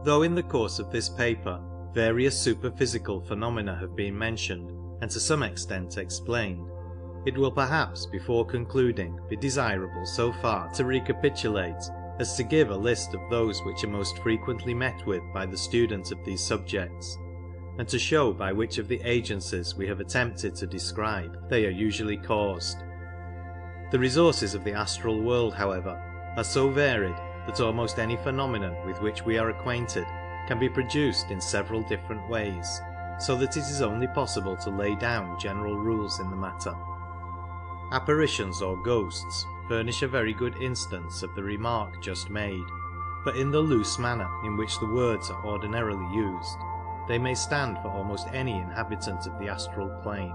Though in the course of this paper various superphysical phenomena have been mentioned and to some extent explained, it will perhaps before concluding be desirable so far to recapitulate as to give a list of those which are most frequently met with by the student of these subjects, and to show by which of the agencies we have attempted to describe they are usually caused. The resources of the astral world, however, are so varied that almost any phenomenon with which we are acquainted can be produced in several different ways, so that it is only possible to lay down general rules in the matter. Apparitions or ghosts furnish a very good instance of the remark just made, but in the loose manner in which the words are ordinarily used, they may stand for almost any inhabitant of the astral plane.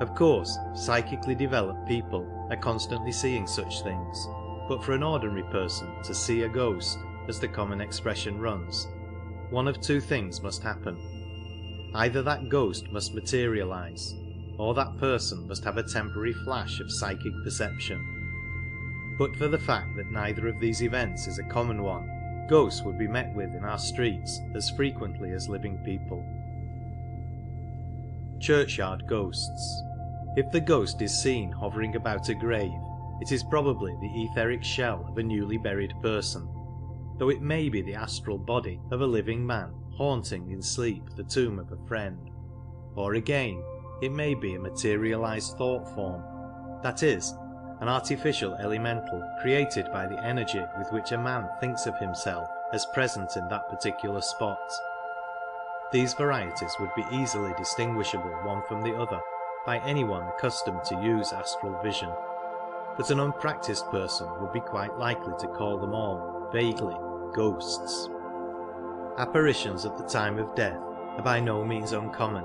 Of course, psychically developed people are constantly seeing such things, but for an ordinary person to see a ghost, as the common expression runs, one of two things must happen. Either that ghost must materialize, or that person must have a temporary flash of psychic perception. But for the fact that neither of these events is a common one, ghosts would be met with in our streets as frequently as living people. Churchyard ghosts. If the ghost is seen hovering about a grave, it is probably the etheric shell of a newly buried person, though it may be the astral body of a living man haunting in sleep the tomb of a friend. Or again, it may be a materialized thought form, that is, an artificial elemental created by the energy with which a man thinks of himself as present in that particular spot. These varieties would be easily distinguishable one from the other by anyone accustomed to use astral vision, but an unpracticed person would be quite likely to call them all, vaguely, ghosts. Apparitions at the time of death are by no means uncommon,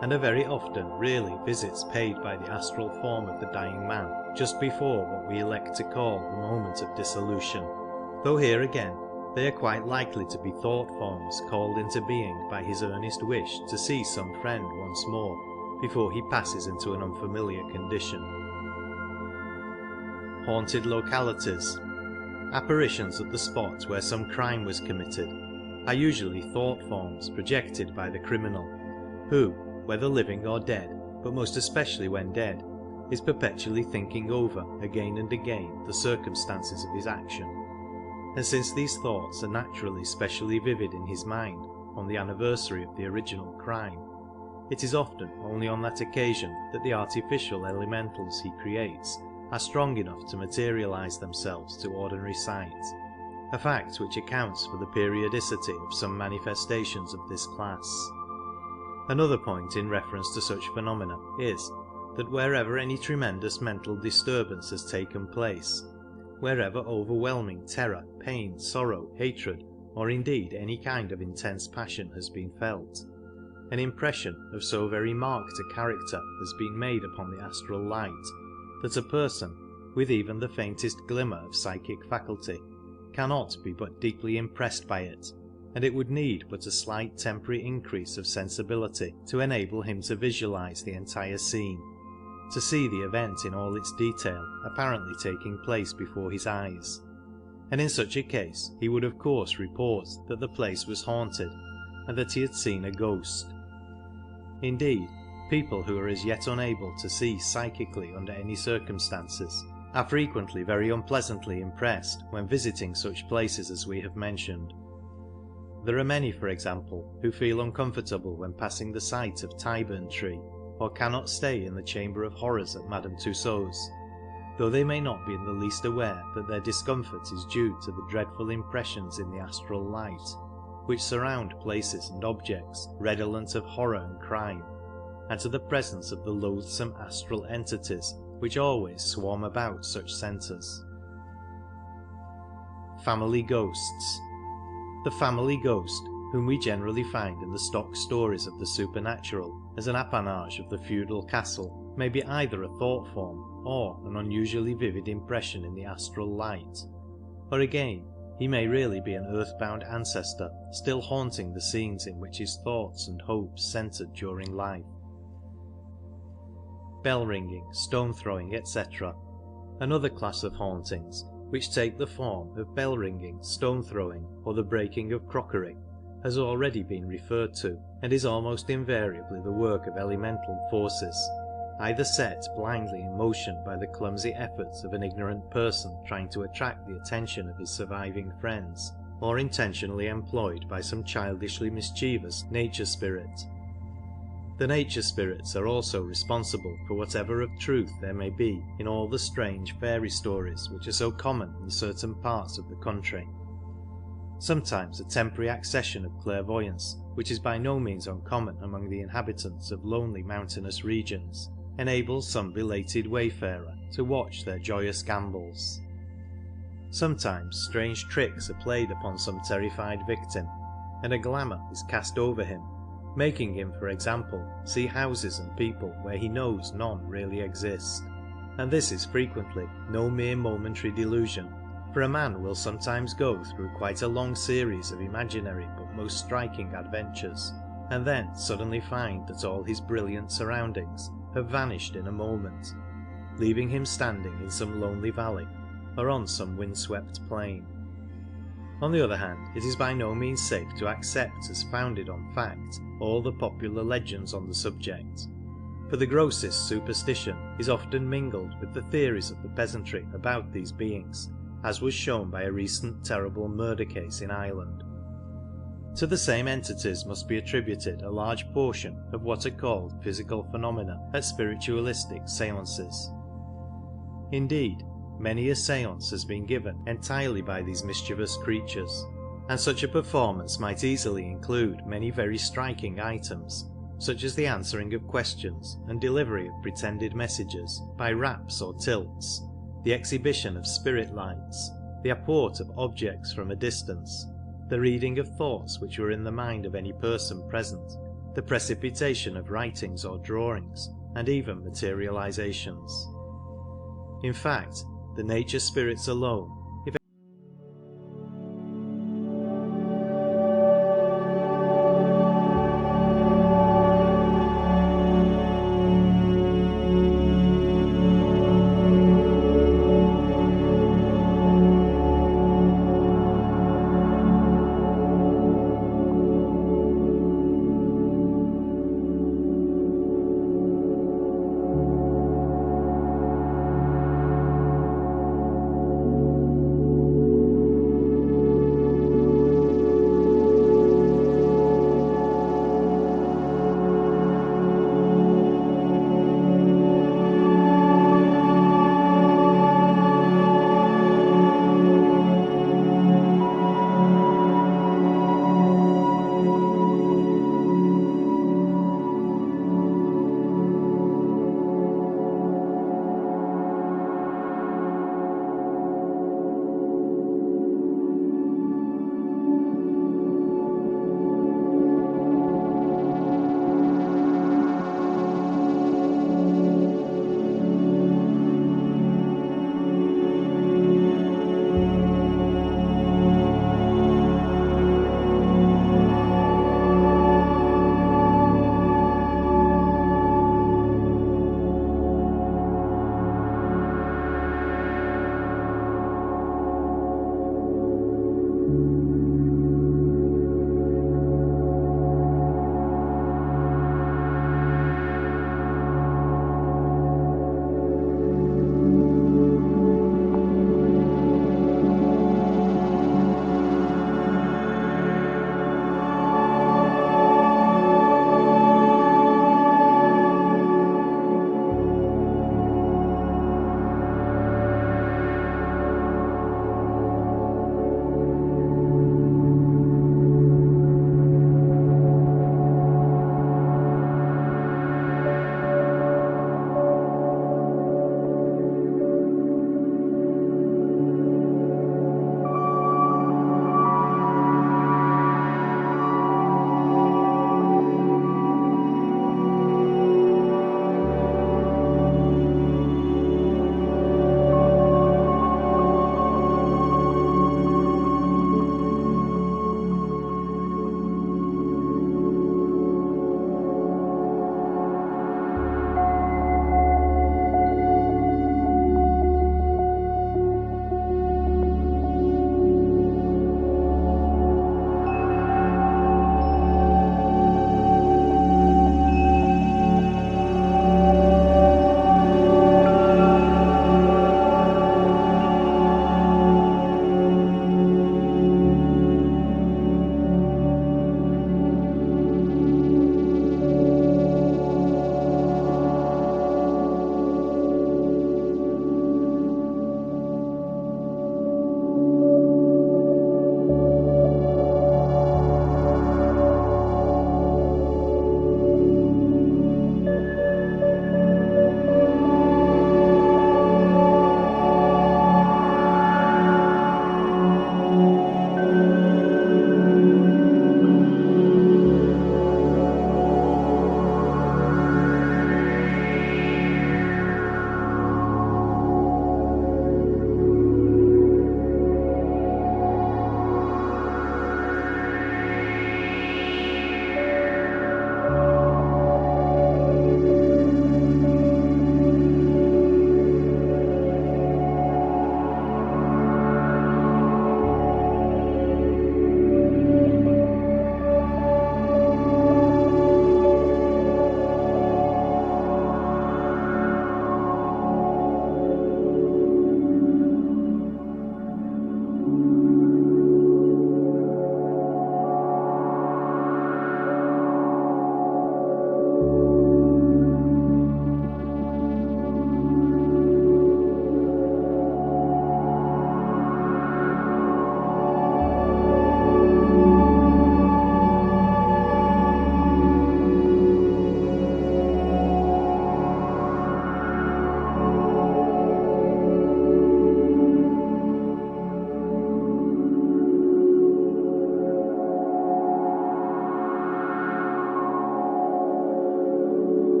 and are very often really visits paid by the astral form of the dying man just before what we elect to call the moment of dissolution, though here again they are quite likely to be thought forms called into being by his earnest wish to see some friend once more before he passes into an unfamiliar condition. Haunted localities. Apparitions at the spot where some crime was committed are usually thought forms projected by the criminal, who, whether living or dead, but most especially when dead, is perpetually thinking over again and again the circumstances of his action. And since these thoughts are naturally specially vivid in his mind on the anniversary of the original crime, it is often only on that occasion that the artificial elementals he creates are strong enough to materialize themselves to ordinary sight, a fact which accounts for the periodicity of some manifestations of this class. Another point in reference to such phenomena is that wherever any tremendous mental disturbance has taken place, wherever overwhelming terror, pain, sorrow, hatred, or indeed any kind of intense passion has been felt, an impression of so very marked a character has been made upon the astral light that a person, with even the faintest glimmer of psychic faculty, cannot be but deeply impressed by it, and it would need but a slight temporary increase of sensibility to enable him to visualize the entire scene, to see the event in all its detail apparently taking place before his eyes, and in such a case he would of course report that the place was haunted and that he had seen a ghost. Indeed, people who are as yet unable to see psychically under any circumstances are frequently very unpleasantly impressed when visiting such places as we have mentioned. There are many, for example, who feel uncomfortable when passing the site of Tyburn Tree, or cannot stay in the Chamber of Horrors at Madame Tussauds, though they may not be in the least aware that their discomfort is due to the dreadful impressions in the astral light, which surround places and objects redolent of horror and crime, and to the presence of the loathsome astral entities which always swarm about such centres. Family ghosts. The family ghost, whom we generally find in the stock stories of the supernatural as an appanage of the feudal castle, may be either a thought form or an unusually vivid impression in the astral light, or again he may really be an earthbound ancestor still haunting the scenes in which his thoughts and hopes centred during life. Bell ringing, stone throwing, etc. Another class of hauntings which take the form of bell ringing, stone throwing, or the breaking of crockery, has already been referred to, and is almost invariably the work of elemental forces, either set blindly in motion by the clumsy efforts of an ignorant person trying to attract the attention of his surviving friends, or intentionally employed by some childishly mischievous nature spirit. The nature spirits are also responsible for whatever of truth there may be in all the strange fairy stories which are so common in certain parts of the country. Sometimes a temporary accession of clairvoyance, which is by no means uncommon among the inhabitants of lonely mountainous regions, enables some belated wayfarer to watch their joyous gambols. Sometimes strange tricks are played upon some terrified victim, and a glamour is cast over him, making him, for example, see houses and people where he knows none really exist. And this is frequently no mere momentary delusion, for a man will sometimes go through quite a long series of imaginary but most striking adventures, and then suddenly find that all his brilliant surroundings have vanished in a moment, leaving him standing in some lonely valley or on some windswept plain. On the other hand, it is by no means safe to accept as founded on fact all the popular legends on the subject, for the grossest superstition is often mingled with the theories of the peasantry about these beings, as was shown by a recent terrible murder case in Ireland. To the same entities must be attributed a large portion of what are called physical phenomena at spiritualistic séances. Indeed, many a séance has been given entirely by these mischievous creatures, and such a performance might easily include many very striking items, such as the answering of questions and delivery of pretended messages by raps or tilts, the exhibition of spirit lights, the apport of objects from a distance, the reading of thoughts which were in the mind of any person present, the precipitation of writings or drawings, and even materializations. In fact, the nature spirits alone, if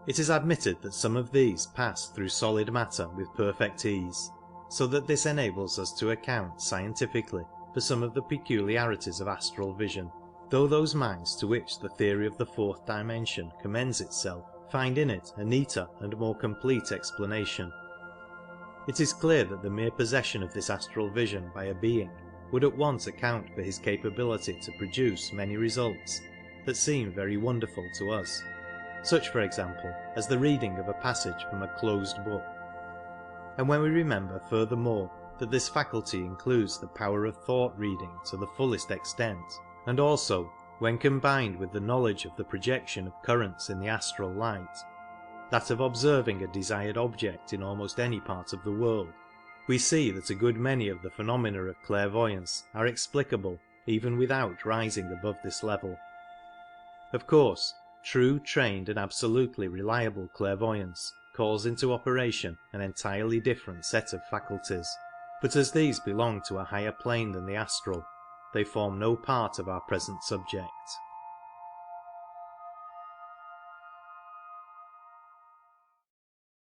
It is admitted that some of these pass through solid matter with perfect ease, so that this enables us to account scientifically for some of the peculiarities of astral vision, though those minds to which the theory of the fourth dimension commends itself find in it a neater and more complete explanation. It is clear that the mere possession of this astral vision by a being would at once account for his capability to produce many results that seem very wonderful to us, such for example as the reading of a passage from a closed book. And when we remember furthermore that this faculty includes the power of thought reading to the fullest extent, and also, when combined with the knowledge of the projection of currents in the astral light, that of observing a desired object in almost any part of the world, we see that a good many of the phenomena of clairvoyance are explicable even without rising above this level. Of course, true, trained and absolutely reliable clairvoyance calls into operation an entirely different set of faculties, but as these belong to a higher plane than the astral, they form no part of our present subject.